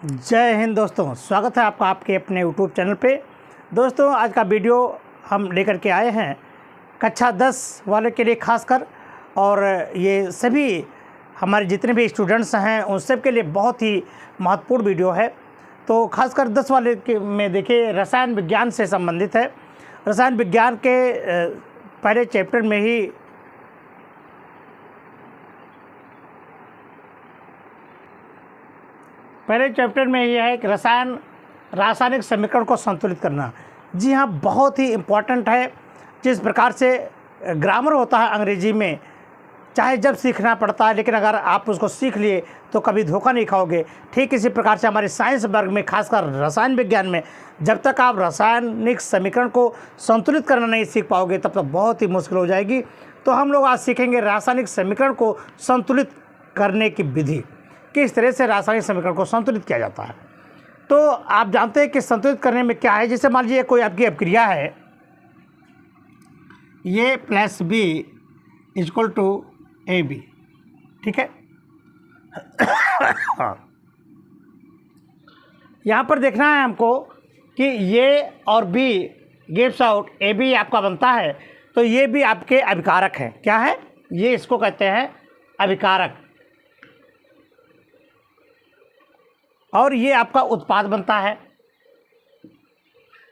जय हिंद दोस्तों, स्वागत है आपका आपके अपने यूट्यूब चैनल पे। दोस्तों, आज का वीडियो हम लेकर के आए हैं कक्षा 10 वाले के लिए खासकर, और ये सभी हमारे जितने भी स्टूडेंट्स हैं उन सब के लिए बहुत ही महत्वपूर्ण वीडियो है। तो खासकर 10 वाले के में देखिए रसायन विज्ञान से संबंधित है। रसायन विज्ञान के पहले चैप्टर में ही यह है कि रासायनिक समीकरण को संतुलित करना। जी हाँ, बहुत ही इम्पॉर्टेंट है। जिस प्रकार से ग्रामर होता है अंग्रेजी में, चाहे जब सीखना पड़ता है, लेकिन अगर आप उसको सीख लिए तो कभी धोखा नहीं खाओगे। ठीक इसी प्रकार से हमारे साइंस वर्ग में, खासकर रसायन विज्ञान में, जब तक आप रासायनिक समीकरण को संतुलित करना नहीं सीख पाओगे तब तक बहुत ही मुश्किल हो जाएगी। तो हम लोग आज सीखेंगे रासायनिक समीकरण को संतुलित करने की विधि, किस तरह से रासायनिक समीकरण को संतुलित किया जाता है। तो आप जानते हैं कि संतुलित करने में क्या है। जैसे मान लीजिए कोई आपकी अभिक्रिया है, A plus B equal to A B, ठीक है। यहाँ पर देखना है हमको कि ए और B gives out A B आपका बनता है, तो ये भी आपके अभिकारक हैं। क्या है ये? इसको कहते हैं अभिकारक, और ये आपका उत्पाद बनता है।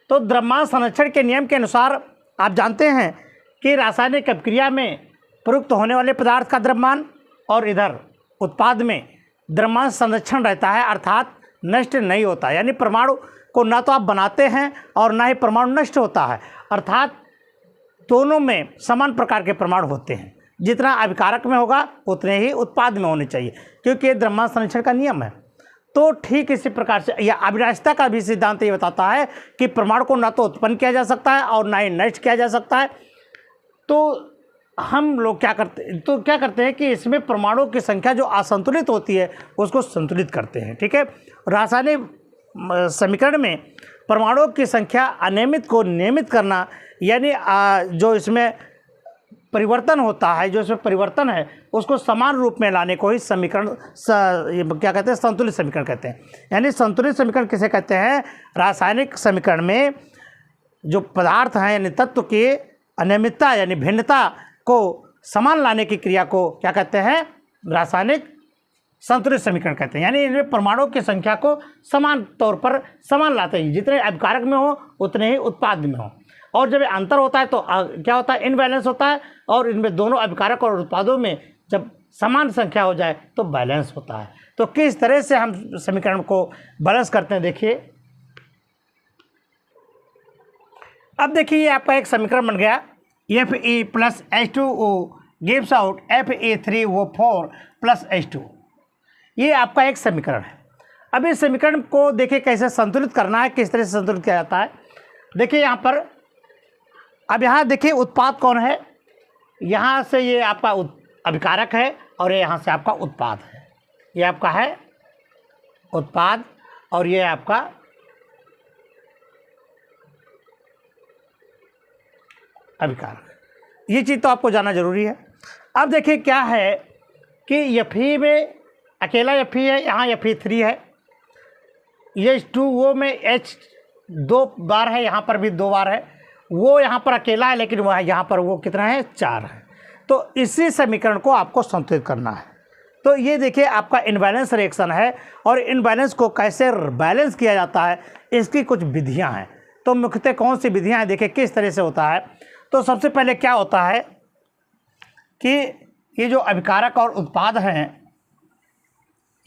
तो द्रव्यमान संरक्षण के नियम के अनुसार आप जानते हैं कि रासायनिक अभिक्रिया में प्रयुक्त होने वाले पदार्थ का द्रव्यमान और इधर उत्पाद में द्रव्यमान संरक्षण रहता है, अर्थात नष्ट नहीं होता। यानी परमाणु को ना तो आप बनाते हैं और ना ही परमाणु नष्ट होता है, अर्थात दोनों में समान प्रकार के परमाणु होते हैं। जितना अभिकारक में होगा उतने ही उत्पाद में होने चाहिए, क्योंकि ये द्रव्यमान संरक्षण का नियम है। तो ठीक इसी प्रकार से यह अविनाशिता का भी सिद्धांत ये बताता है कि परमाणु को ना तो उत्पन्न किया जा सकता है और ना ही नष्ट किया जा सकता है। तो हम लोग क्या करते हैं कि इसमें परमाणुओं की संख्या जो असंतुलित होती है उसको संतुलित करते हैं, ठीक है। रासायनिक समीकरण में परमाणुओं की संख्या अनियमित को नियमित करना, यानी जो इसमें परिवर्तन होता है, जो इसमें परिवर्तन है उसको समान रूप में लाने को ही समीकरण क्या कहते हैं? संतुलित समीकरण कहते हैं। यानी संतुलित समीकरण किसे कहते हैं? रासायनिक समीकरण में जो पदार्थ हैं यानी तत्व की अनियमितता यानी भिन्नता को समान लाने की क्रिया को क्या कहते हैं? रासायनिक संतुलित समीकरण कहते हैं। यानी इनमें परमाणुओं की संख्या को समान तौर पर समान लाते हैं, जितने अभिकारक में हो उतने ही उत्पाद में हो। और जब अंतर होता है तो क्या होता है? इनबैलेंस होता है। और इनमें दोनों अभिकारक और उत्पादों में जब समान संख्या हो जाए तो बैलेंस होता है। तो किस तरह से हम समीकरण को बैलेंस करते हैं, देखिए। अब देखिए ये आपका एक समीकरण बन गया, Fe plus H2O gives out Fe3O4 plus H2। ये आपका एक समीकरण है। अब इस समीकरण को देखिए कैसे संतुलित करना है, किस तरह से संतुलित किया जाता है। देखिए यहाँ पर, अब यहाँ देखिए उत्पाद कौन है? यहाँ से ये आपका अभिकारक है और ये यहाँ से आपका उत्पाद है। ये आपका है उत्पाद और ये आपका अभिकारक। ये चीज़ तो आपको जानना जरूरी है। अब देखिए क्या है कि Fe में अकेला Fe है, यहाँ Fe3 है, ये H2O में H 2 बार है, यहाँ पर भी 2 बार है। वो यहाँ पर अकेला है, लेकिन वह यहाँ पर वो कितना है? 4 है। तो इसी समीकरण को आपको संतुलित करना है। तो ये देखिए आपका इनबैलेंस रिएक्शन है, और इनबैलेंस को कैसे बैलेंस किया जाता है इसकी कुछ विधियाँ हैं। तो मुख्यतः कौन सी विधियाँ हैं, देखिए किस तरह से होता है। तो सबसे पहले क्या होता है कि ये जो अभिकारक और उत्पाद हैं,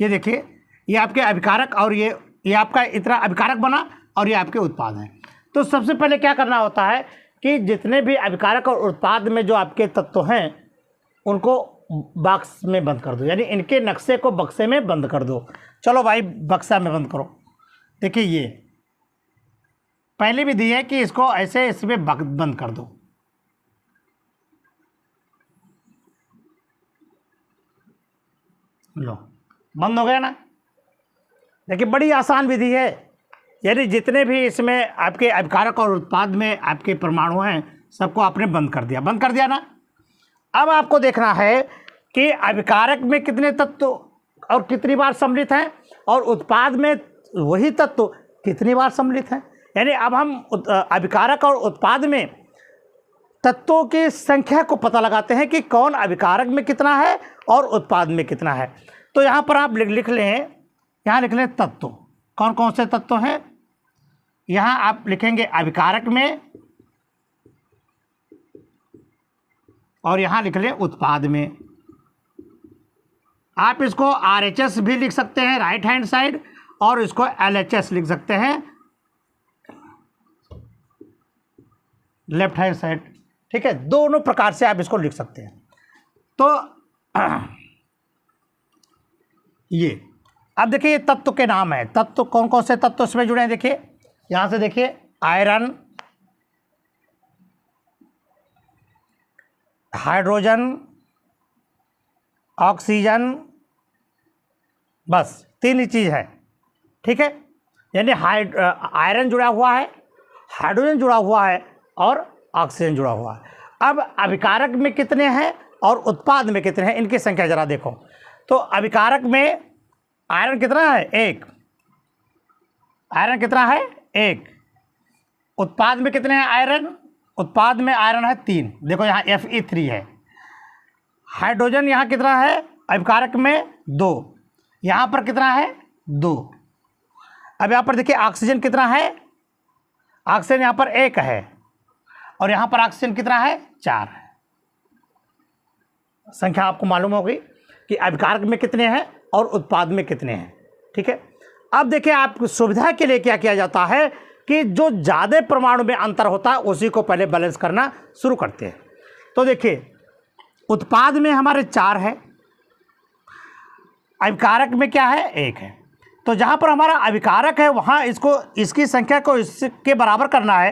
ये देखिए ये आपके अभिकारक और ये आपका इतना अभिकारक बना और ये आपके उत्पाद हैं। तो सबसे पहले क्या करना होता है कि जितने भी अभिकारक और उत्पाद में जो आपके तत्व हैं उनको बक्स में बंद कर दो, यानी इनके नक्शे को बक्से में बंद कर दो। चलो भाई बक्सा में बंद करो। देखिए ये पहली विधि है कि इसको ऐसे इसमें बंद कर दो। लो, बंद हो गया ना। देखिए बड़ी आसान विधि है। यानी जितने भी इसमें आपके अभिकारक और उत्पाद में आपके परमाणु हैं सबको आपने बंद कर दिया ना। अब आपको देखना है कि अभिकारक में कितने तत्व और कितनी बार सम्मिलित हैं, और उत्पाद में वही तत्व कितनी बार सम्मिलित है। यानी अब हम अभिकारक और उत्पाद में तत्वों की संख्या को पता लगाते हैं कि कौन अभिकारक में कितना है और उत्पाद में कितना है। तो यहाँ पर आप लिख लें, यहाँ लिख लें तत्व, कौन कौन से तत्व हैं। यहाँ आप लिखेंगे अभिकारक में और यहाँ लिख लें उत्पाद में। आप इसको RHS भी लिख सकते हैं राइट हैंड साइड, और इसको LHS लिख सकते हैं लेफ्ट हैंड साइड। ठीक है, दोनों प्रकार से आप इसको लिख सकते हैं। तो ये अब देखिए ये तत्व के नाम है। तत्व कौन कौन से तत्व इसमें जुड़े हैं देखिए, यहाँ से देखिए आयरन, हाइड्रोजन, ऑक्सीजन, बस 3 ही चीज़ है। ठीक है, यानी आयरन जुड़ा हुआ है, हाइड्रोजन जुड़ा हुआ है और ऑक्सीजन जुड़ा हुआ है। अब अभिकारक में कितने हैं और उत्पाद में कितने हैं, इनकी संख्या ज़रा देखो। तो अभिकारक में आयरन कितना है 1, आयरन कितना है 1। उत्पाद में कितने हैं आयरन, उत्पाद में आयरन है 3, देखो यहाँ Fe3 है। हाइड्रोजन यहाँ कितना है अभिकारक में 2, यहाँ पर कितना है 2। अब यहाँ पर देखिए ऑक्सीजन कितना है, ऑक्सीजन यहाँ पर 1 है और यहाँ पर ऑक्सीजन कितना है 4 है। संख्या आपको मालूम होगी कि अभिकारक में कितने हैं और उत्पाद में कितने हैं। ठीक है, अब देखिए आप सुविधा के लिए क्या किया जाता है कि जो ज़्यादा परमाणु में अंतर होता है उसी को पहले बैलेंस करना शुरू करते हैं। तो देखिए उत्पाद में हमारे 4 है, अभिकारक में क्या है 1 है। तो जहाँ पर हमारा अभिकारक है वहाँ इसकी संख्या को इसके बराबर करना है,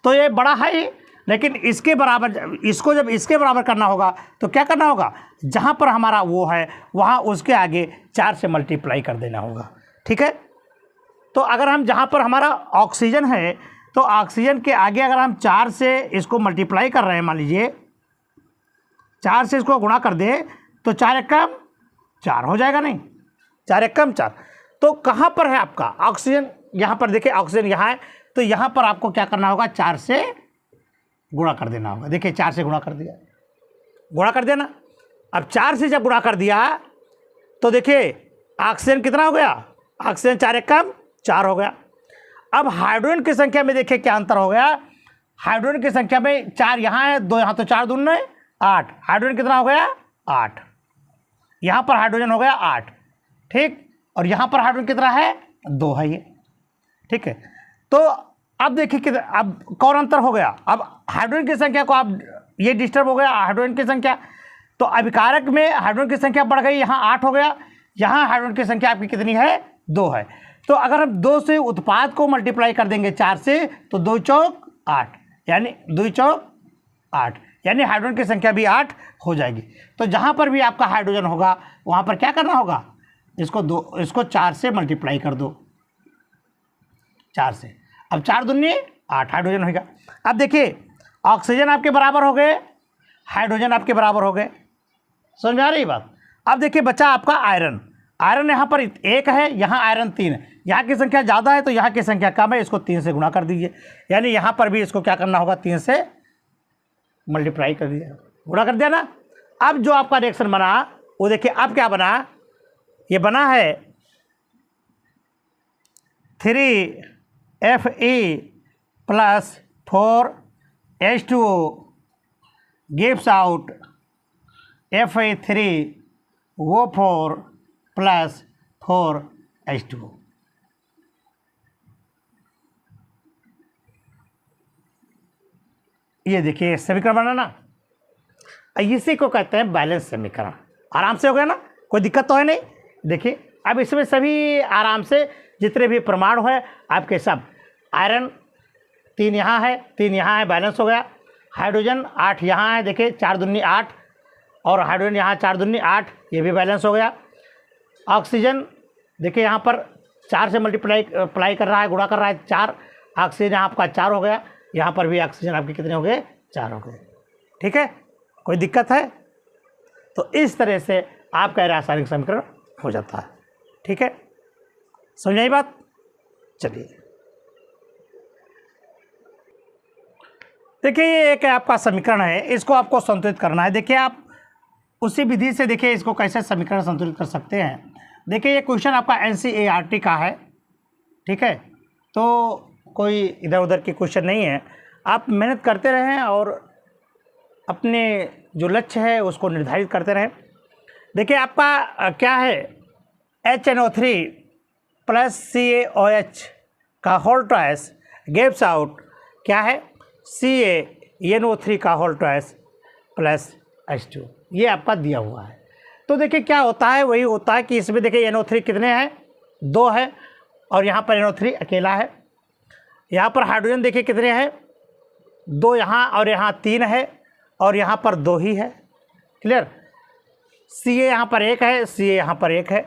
तो ये बड़ा है ही, लेकिन इसके बराबर, इसको जब इसके बराबर करना होगा तो क्या करना होगा, जहाँ पर हमारा वो है वहाँ उसके आगे 4 से मल्टीप्लाई कर देना होगा। ठीक है, तो अगर हम जहाँ पर हमारा ऑक्सीजन है तो ऑक्सीजन के आगे अगर हम 4 से इसको मल्टीप्लाई कर रहे हैं, मान लीजिए 4 से इसको गुणा कर दें तो 4 एकम 4 हो जाएगा, नहीं 4 एकम 4। तो कहाँ पर है आपका ऑक्सीजन, यहाँ पर देखिए ऑक्सीजन यहाँ है, तो यहाँ पर आपको क्या करना होगा 4 से गुणा कर देना होगा। देखिए 4 से गुणा कर दिया, गुणा कर देना। अब 4 से जब गुणा कर दिया तो देखिए ऑक्सीजन कितना हो गया, ऑक्सीजन 4 एकम 4 हो गया। अब हाइड्रोजन की संख्या में देखिए क्या अंतर हो गया, हाइड्रोजन की संख्या में 4 यहाँ है, 2 यहाँ, तो 4 दूनी 8। हाइड्रोजन कितना हो गया 8, यहाँ पर हाइड्रोजन हो गया 8। ठीक, और यहाँ पर हाइड्रोजन कितना है 2 है ये। ठीक है, तो अब देखिए कि अब कौन अंतर हो गया, अब हाइड्रोजन की संख्या को आप ये डिस्टर्ब हो गया हाइड्रोजन की संख्या, तो अभिकारक में हाइड्रोजन की संख्या बढ़ गई, यहाँ 8 हो गया, यहाँ हाइड्रोजन की संख्या आपकी कितनी है 2 है। तो अगर हम 2 से उत्पाद को मल्टीप्लाई कर देंगे 4 से तो 2 चौक 8, यानी 2 चौक 8, यानी हाइड्रोजन की संख्या भी 8 हो जाएगी। तो जहाँ पर भी आपका हाइड्रोजन होगा वहाँ पर क्या करना होगा, इसको 4 से मल्टीप्लाई कर दो, 4 से। अब 4 दूनी 8 हाइड्रोजन होगा। अब देखिए ऑक्सीजन आपके बराबर हो गए, हाइड्रोजन आपके बराबर हो गए, समझ में आ रही बात। अब देखिए बचा आपका आयरन, आयरन यहाँ पर 1 है, यहाँ आयरन 3 है, यहाँ की संख्या ज़्यादा है तो यहाँ की संख्या कम है, इसको 3 से गुणा कर दीजिए, यानी यहाँ पर भी इसको क्या करना होगा 3 से मल्टीप्लाई कर दीजिए, गुणा कर दिया ना। अब जो आपका रिएक्शन बना वो देखिए अब क्या बना, ये बना है 3Fe + 4H2O gives out Fe3O4 + 4H2O। ये देखिए समीकरण बना ना, इसी को कहते हैं बैलेंस समीकरण। आराम से हो गया ना, कोई दिक्कत तो है नहीं। देखिए अब इसमें सभी आराम से जितने भी परमाणु है आपके सब, आयरन 3 यहाँ है, 3 यहाँ है, बैलेंस हो गया। हाइड्रोजन 8 यहाँ है, देखिए 4 दूनी 8, और हाइड्रोजन यहाँ 4 दूनी 8, ये भी बैलेंस हो गया। ऑक्सीजन देखिए यहाँ पर 4 से मल्टीप्लाई कर रहा है, गुणा कर रहा है 4, ऑक्सीजन यहाँ आपका 4 हो गया, यहाँ पर भी ऑक्सीजन आपके कितने हो गए 4 हो गए। ठीक है, कोई दिक्कत है? तो इस तरह से आपका रासायनिक समीकरण हो जाता है। ठीक है, समझ आई बात? चलिए देखिए, ये एक आपका समीकरण है, इसको आपको संतुलित करना है। देखिए आप उसी विधि से देखिए इसको कैसे समीकरण संतुलित कर सकते हैं। देखिए ये क्वेश्चन आपका NCERT का है, ठीक है, तो कोई इधर उधर की क्वेश्चन नहीं है। आप मेहनत करते रहें और अपने जो लक्ष्य है उसको निर्धारित करते रहें। देखिए आपका क्या है, HNO3 प्लस CaOH का होल ट्वाइस गिव्स आउट क्या है, CaNO3 का होल ट्वाइस प्लस H2। ये आपका दिया हुआ है। तो देखिए क्या होता है, वही होता है कि इसमें देखिए NO3 कितने हैं, 2 है, और यहाँ पर NO3 अकेला है। यहाँ पर हाइड्रोजन देखिए कितने हैं, 2 यहाँ और यहाँ 3 है, और यहाँ पर 2 ही है। क्लियर। Ca यहाँ पर 1 है, Ca यहाँ पर 1 है,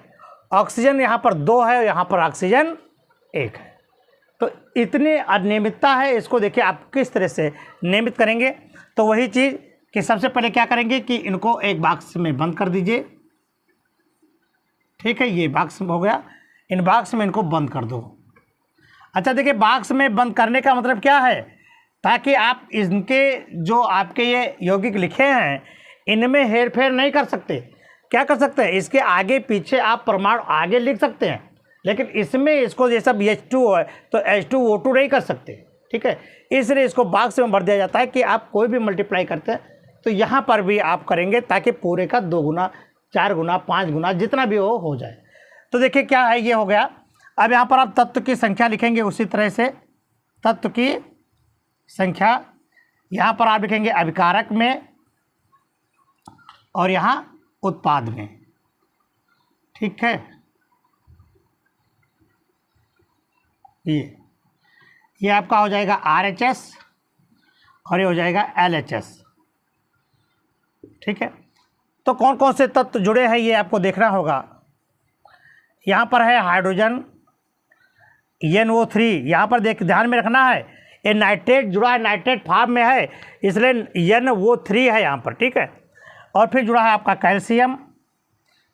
ऑक्सीजन यहाँ पर 2 है, यहाँ पर ऑक्सीजन 1 है। तो इतनी अनियमितता है, इसको देखिए आप किस तरह से नियमित करेंगे। तो वही चीज़ कि सबसे पहले क्या करेंगे कि इनको एक बॉक्स में बंद कर दीजिए, ठीक है, ये बॉक्स हो गया, इन बॉक्स में इनको बंद कर दो। अच्छा देखिए बॉक्स में बंद करने का मतलब क्या है, ताकि आप इनके जो आपके ये यौगिक लिखे हैं इनमें हेर फेर नहीं कर सकते। क्या कर सकते हैं, इसके आगे पीछे आप परमाणु आगे लिख सकते हैं, लेकिन इसमें इसको ये सब H2 है तो H2O2 नहीं कर सकते, ठीक है। इसलिए इसको बॉक्स में भर दिया जाता है कि आप कोई भी मल्टीप्लाई करते हैं तो यहाँ पर भी आप करेंगे ताकि पूरे का 2 गुना 4 गुना 5 गुना जितना भी हो जाए। तो देखिए क्या है, ये हो गया। अब यहाँ पर आप तत्व की संख्या लिखेंगे उसी तरह से, तत्व की संख्या यहाँ पर आप लिखेंगे अभिकारक में और यहाँ उत्पाद में, ठीक है। ये आपका हो जाएगा RHS और ये हो जाएगा LHS, ठीक है। तो कौन कौन से तत्व जुड़े हैं ये आपको देखना होगा। यहाँ पर है हाइड्रोजन NO3, यहाँ पर ध्यान में रखना है, ये नाइट्रेट जुड़ा है, नाइट्रेट फॉर्म में है, इसलिए NO3 है यहाँ पर, ठीक है। और फिर जुड़ा है आपका कैल्शियम,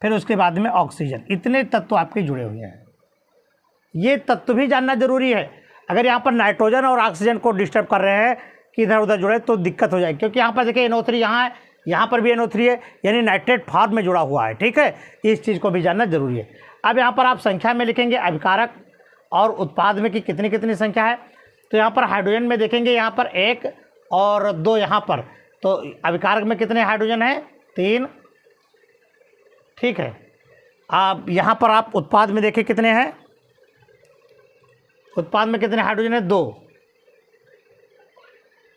फिर उसके बाद में ऑक्सीजन। इतने तत्व आपके जुड़े हुए हैं, ये तत्व भी जानना जरूरी है। अगर यहाँ पर नाइट्रोजन और ऑक्सीजन को डिस्टर्ब कर रहे हैं कि इधर उधर जुड़े तो दिक्कत हो जाएगी, क्योंकि यहाँ पर देखिए NO3 यहाँ है, यहाँ पर भी NO3 है, यानी नाइट्रेट फॉर्म में जुड़ा हुआ है, ठीक है। इस चीज़ को भी जानना जरूरी है। अब यहाँ पर आप संख्या में लिखेंगे अभिकारक और उत्पाद में कि कितनी कितनी संख्या है। तो यहाँ पर हाइड्रोजन में देखेंगे, यहाँ पर 1 और 2 यहाँ पर, तो अभिकारक में कितने हाइड्रोजन हैं, 3, ठीक है। अब यहाँ पर आप उत्पाद में देखें कितने हैं, उत्पाद में कितने हाइड्रोजन है, 2।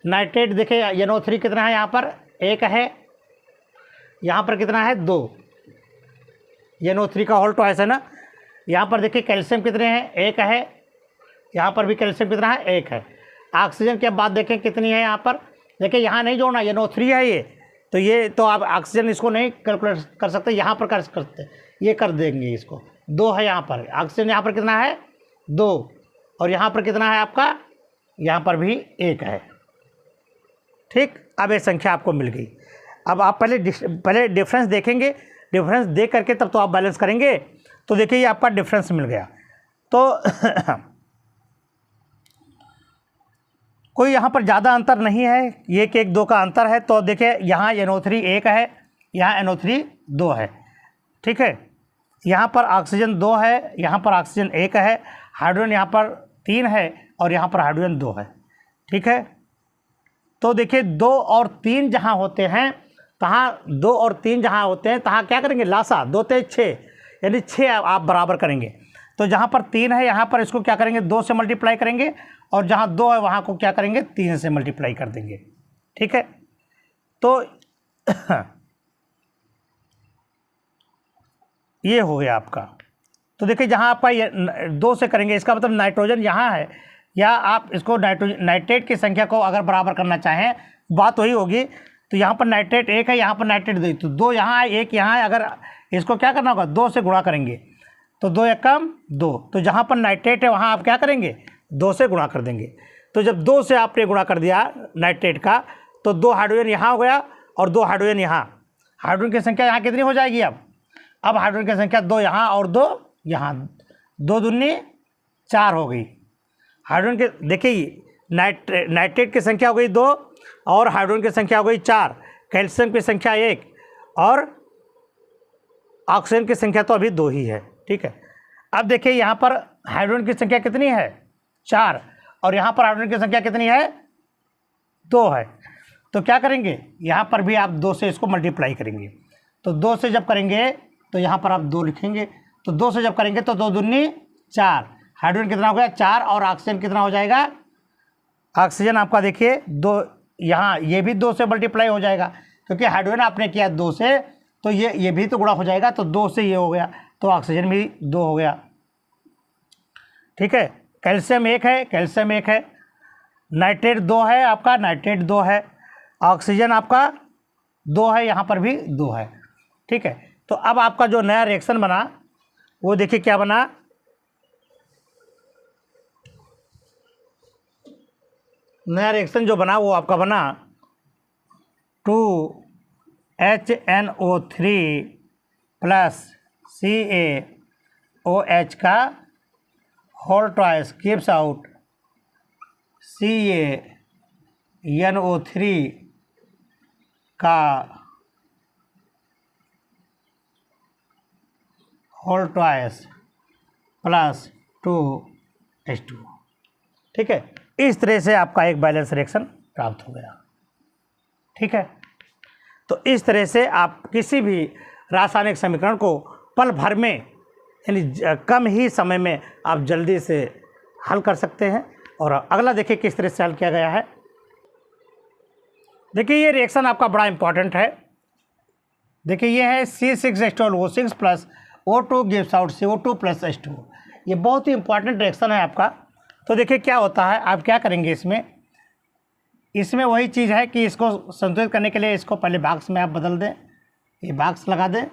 नाइट्रेट देखें NO3 कितना है, यहाँ पर 1 है, यहाँ पर कितना है, 2। NO3 का होल ट्वाइस है ना। यहाँ पर देखिए कैल्शियम कितने हैं, 1 है, यहाँ पर भी कैल्शियम कितना है, 1 है। ऑक्सीजन के बाद देखें कितनी है, यहाँ पर देखिए, यहाँ नहीं जोड़ना, NO3 है ये तो आप ऑक्सीजन इसको नहीं कैलकुलेट कर सकते, यहाँ पर कर सकते, ये कर देंगे इसको। 2 है यहाँ पर, ऑक्सीजन यहाँ पर कितना है, 2, और यहाँ पर कितना है आपका, यहाँ पर भी 1 है, ठीक। अब ये संख्या आपको मिल गई। अब आप पहले डिफरेंस देखेंगे, डिफरेंस देख करके तब तो आप बैलेंस करेंगे। तो देखिए ये आपका डिफरेंस मिल गया। तो कोई यहाँ पर ज़्यादा अंतर नहीं है, 1 1 2 का अंतर है। तो देखिए यहाँ NO3 1 है, यहाँ NO3 2 है, ठीक है। यहाँ पर ऑक्सीजन 2 है, यहाँ पर ऑक्सीजन 1 है, हाइड्रोजन यहाँ पर 3 है और यहाँ पर हाइड्रोजन 2 है, ठीक है। तो देखिए 2 और 3 जहाँ होते हैं, तहाँ 2 और 3 जहाँ होते हैं तहाँ क्या करेंगे, लासा 2 3 6, यानी 6 आप बराबर करेंगे। तो जहाँ पर 3 है यहाँ पर इसको क्या करेंगे, 2 से मल्टीप्लाई करेंगे, और जहाँ 2 है वहाँ को क्या करेंगे, 3 से मल्टीप्लाई कर देंगे, ठीक है। तो ये हो गया आपका। तो देखिए जहाँ आपका ये 2 से करेंगे, इसका मतलब नाइट्रोजन यहाँ है, या आप इसको नाइट्रेट की संख्या को अगर बराबर करना चाहें, बात वही होगी। तो यहाँ पर नाइट्रेट 1 है, यहाँ पर नाइट्रेट 2, तो 2 यहाँ है, 1 यहाँ है। अगर इसको क्या करना होगा, 2 से गुणा करेंगे, तो 2 1 कम 2, तो जहाँ पर नाइट्रेट है वहाँ आप क्या करेंगे, 2 से गुणा कर देंगे। तो जब 2 से आपने गुणा कर दिया नाइट्रेट का, तो 2 हाइड्रोजन यहाँ हो गया और 2 हाइड्रोजन यहाँ। हाइड्रोजन की संख्या यहाँ कितनी हो जाएगी, अब हाइड्रोजन की संख्या 2 यहाँ और 2 यहाँ, 2 दूनी 4 हो गई। हाइड्रोजन के देखिए नाइट्रेट की संख्या हो गई 2 और हाइड्रोजन की संख्या हो गई 4, कैल्शियम की संख्या 1 और ऑक्सीजन की संख्या तो अभी 2 ही है। ठीक है, अब देखिए यहाँ पर हाइड्रोजन की संख्या कितनी है 4 और यहाँ पर हाइड्रोजन की संख्या कितनी है 2 है। तो क्या करेंगे, यहाँ पर भी आप 2 से इसको मल्टीप्लाई करेंगे। तो 2 से जब करेंगे तो यहाँ पर आप 2 लिखेंगे, तो 2 से जब करेंगे तो 2 दूनी 4, हाइड्रोजन कितना हो गया 4 और ऑक्सीजन कितना हो जाएगा, ऑक्सीजन आपका देखिए 2, यहाँ ये भी 2 से मल्टीप्लाई हो जाएगा क्योंकि हाइड्रोजन आपने किया 2 से, तो ये भी तो गुणा हो जाएगा, तो 2 से ये हो गया, तो ऑक्सीजन भी 2 हो गया। ठीक है, कैल्शियम 1 है, कैल्शियम 1 है, नाइट्रेट 2 है आपका, नाइट्रेट 2 है, ऑक्सीजन आपका 2 है, यहाँ पर भी 2 है। ठीक है, तो अब आपका जो नया रिएक्शन बना वो देखिए क्या बना, नया रिएक्शन जो बना वो आपका बना 2HNO3 प्लस CaOH का whole twice gives out CaNO3 का होल ट्वाइस प्लस 2H2। ठीक है, इस तरह से आपका एक बैलेंस रिएक्शन प्राप्त हो गया। ठीक है, तो इस तरह से आप किसी भी रासायनिक समीकरण को पल भर में यानी कम ही समय में आप जल्दी से हल कर सकते हैं। और अगला देखिए किस तरह से हल किया गया है। देखिए ये रिएक्शन आपका बड़ा इंपॉर्टेंट है। देखिए ये है C6H12O6 plus O2 gives out CO2 plus H2। ये बहुत ही इंपॉर्टेंट रिएक्शन है आपका। तो देखिए क्या होता है, आप क्या करेंगे इसमें वही चीज़ है कि इसको संतुलित करने के लिए इसको पहले बॉक्स में आप बदल दें, ये बॉक्स लगा दें,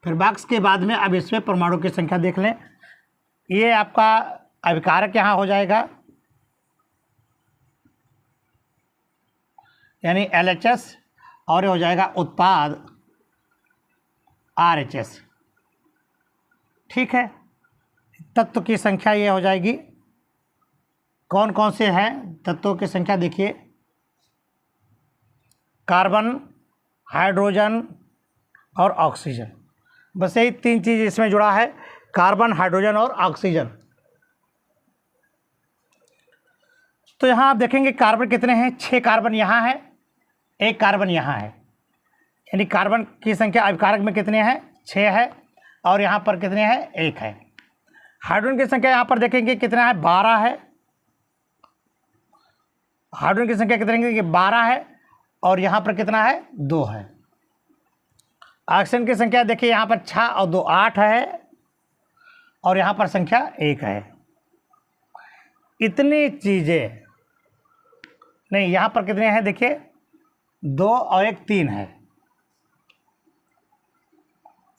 फिर बॉक्स के बाद में अब इसमें परमाणु की संख्या देख लें। ये आपका अभिकारक यहाँ हो जाएगा यानी LHS और ये हो जाएगा उत्पाद RHS। ठीक है, तत्व की संख्या ये हो जाएगी, कौन कौन से हैं तत्वों की संख्या देखिए, कार्बन, हाइड्रोजन और ऑक्सीजन, बस यही 3 चीज़ इसमें जुड़ा है, कार्बन, हाइड्रोजन और ऑक्सीजन। तो यहाँ आप देखेंगे कार्बन कितने हैं, 6 कार्बन यहाँ है, 1 कार्बन यहाँ है, यानी कार्बन की संख्या अभिकारक में कितने हैं 6 है और यहाँ पर कितने हैं 1 है। हाइड्रोजन की संख्या यहाँ पर देखेंगे कितना है 12 है, हाइड्रोजन की संख्या कितने है 12 है और यहाँ पर कितना है 2 है। ऑक्सीजन की संख्या देखिए यहाँ पर 6 और 2 8 है और यहाँ पर संख्या 1 है। इतनी चीज़ें नहीं, यहाँ पर कितने हैं देखिए 2 और 1 3 है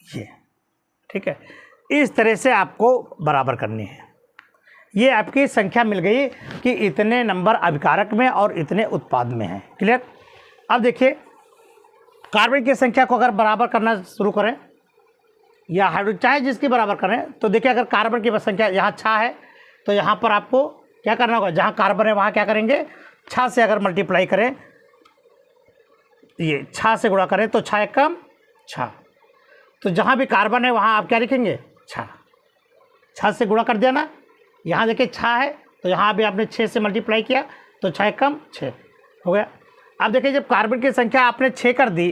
ये। ठीक है, इस तरह से आपको बराबर करनी है। ये आपकी संख्या मिल गई कि इतने नंबर अभिकारक में और इतने उत्पाद में हैं। क्लियर। अब देखिए कार्बन की संख्या को अगर बराबर करना शुरू करें या हाइड्रोजन चाहे जिसकी बराबर करें, तो देखिए अगर कार्बन की संख्या यहाँ 6 है तो यहाँ पर आपको क्या करना होगा, जहाँ कार्बन है वहाँ क्या करेंगे 6 से अगर मल्टीप्लाई करें, ये 6 से गुणा करें तो 6 एकम 6, तो जहाँ भी कार्बन है वहाँ आप क्या लिखेंगे 6 से गुणा कर दिया ना। यहाँ देखिए 6 है तो यहाँ भी आपने 6 से मल्टीप्लाई किया तो 6 एकम 6 हो गया। अब देखिए जब कार्बन की संख्या आपने 6 कर दी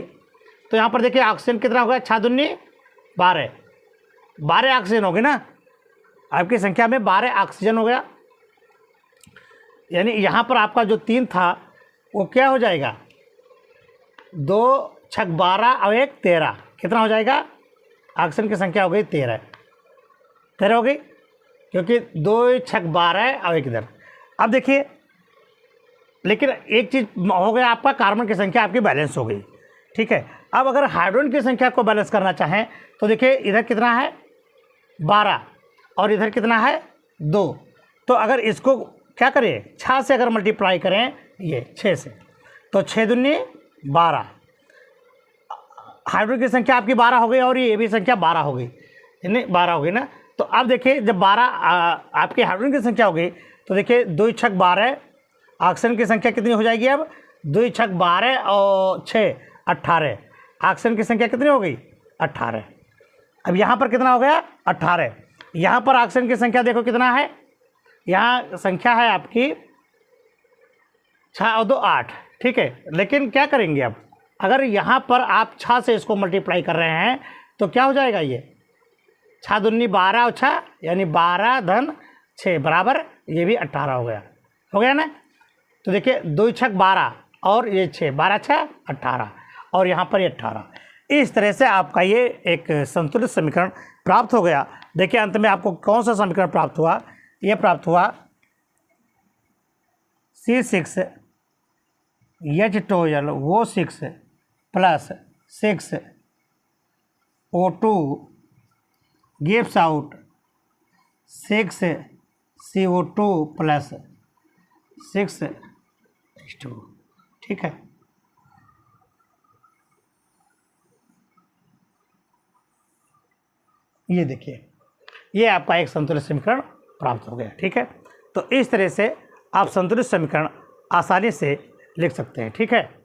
तो यहाँ पर देखिए ऑक्सीजन कितना हो गया 6 दूनी 12 ऑक्सीजन हो गई ना, आपकी संख्या में 12 ऑक्सीजन हो गया। यानी यहाँ पर आपका जो 3 था वो क्या हो जाएगा 2 6 12 और 1 13, कितना हो जाएगा ऑक्सीजन की संख्या हो गई 13 हो गई, क्योंकि 2 6 12 और 1 इधर। अब देखिए लेकिन एक चीज़ हो गया आपका कार्बन की संख्या आपकी बैलेंस हो गई। ठीक है, अब अगर हाइड्रोजन की संख्या को बैलेंस करना चाहें तो देखिए इधर कितना है 12 और इधर कितना है 2, तो अगर इसको क्या करें 6 से अगर मल्टीप्लाई करें ये 6 से तो 6 दूनी 12, हाइड्रोजन की संख्या आपकी 12 हो गई और ये भी संख्या 12 हो गई, यानी 12 हो गई ना। तो अब देखिए जब 12 आपके हाइड्रोजन की संख्या होगी तो देखिए 2 छक 12, ऑक्सीजन की संख्या कितनी हो जाएगी अब 2 छक 12 और 6 18, ऑक्सीजन की संख्या कितनी हो गई 18। अब यहाँ पर कितना हो गया 18, यहाँ पर ऑक्सीजन की संख्या देखो कितना है, यहाँ संख्या है आपकी 6 और 2 8, ठीक है। लेकिन क्या करेंगे अब, अगर यहाँ पर आप 6 से इसको मल्टीप्लाई कर रहे हैं तो क्या हो जाएगा, ये 6 दूनी 12 और 6 यानी 12 धन 6 बराबर ये भी 18 हो गया ना। तो देखिए 2 छक 12 और ये 6, 12 6 18 और यहाँ पर ये 18। इस तरह से आपका ये एक संतुलित समीकरण प्राप्त हो गया। देखिए अंत में आपको कौन सा समीकरण प्राप्त हुआ, ये प्राप्त हुआ C6H12O6 plus 6O2 gives out 6CO2 plus 6H2, ठीक है। ये देखिए ये आपका एक संतुलित समीकरण प्राप्त हो गया, ठीक है। तो इस तरह से आप संतुलित समीकरण आसानी से लिख सकते हैं, ठीक है।